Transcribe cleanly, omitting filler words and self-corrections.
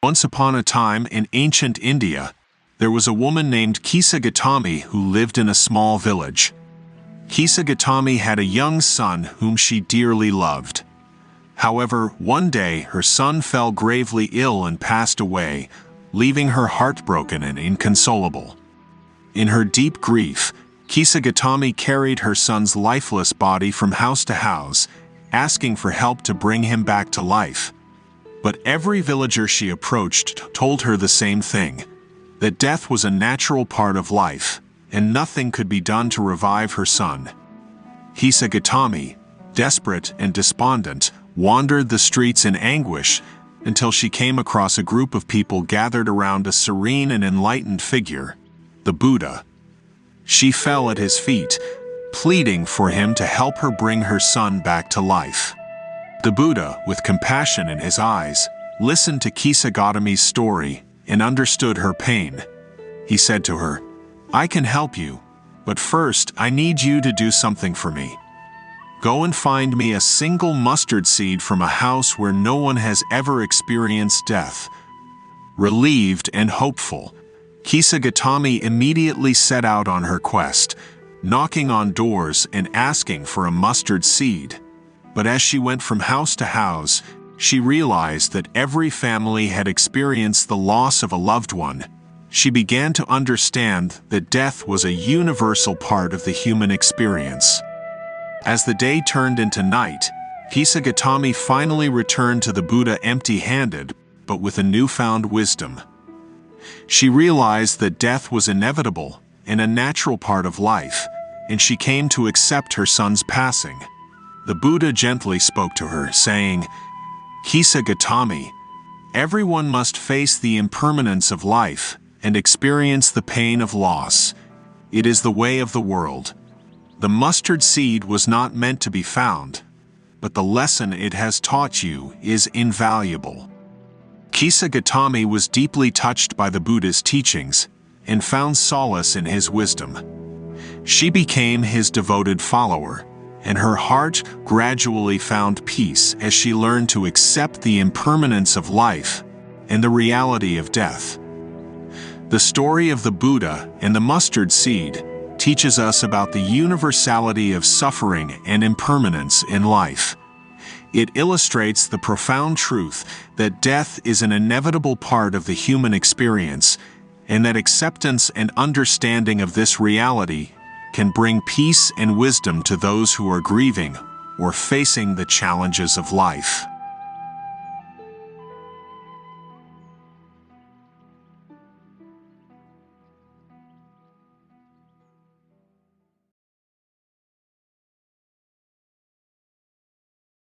Once upon a time in ancient India, there was a woman named Kisa Gotami who lived in a small village. Kisa Gotami had a young son whom she dearly loved. However, one day her son fell gravely ill and passed away, leaving her heartbroken and inconsolable. In her deep grief, Kisa Gotami carried her son's lifeless body from house to house, asking for help to bring him back to life. But every villager she approached told her the same thing, that death was a natural part of life, and nothing could be done to revive her son. Kisa Gotami, desperate and despondent, wandered the streets in anguish until she came across a group of people gathered around a serene and enlightened figure, the Buddha. She fell at his feet, pleading for him to help her bring her son back to life. The Buddha, with compassion in his eyes, listened to Kisa Gotami's story and understood her pain. He said to her, "I can help you, but first I need you to do something for me. Go and find me a single mustard seed from a house where no one has ever experienced death." Relieved and hopeful, Kisa Gotami immediately set out on her quest, knocking on doors and asking for a mustard seed. But as she went from house to house, she realized that every family had experienced the loss of a loved one. She began to understand that death was a universal part of the human experience. As the day turned into night, Kisa Gotami finally returned to the Buddha empty-handed, but with a newfound wisdom. She realized that death was inevitable and a natural part of life, and she came to accept her son's passing. The Buddha gently spoke to her, saying, "Kisa Gotami, everyone must face the impermanence of life and experience the pain of loss. It is the way of the world. The mustard seed was not meant to be found, but the lesson it has taught you is invaluable." Kisa Gotami was deeply touched by the Buddha's teachings and found solace in his wisdom. She became his devoted follower, and her heart gradually found peace as she learned to accept the impermanence of life and the reality of death. The story of the Buddha and the mustard seed teaches us about the universality of suffering and impermanence in life. It illustrates the profound truth that death is an inevitable part of the human experience, and that acceptance and understanding of this reality can bring peace and wisdom to those who are grieving or facing the challenges of life.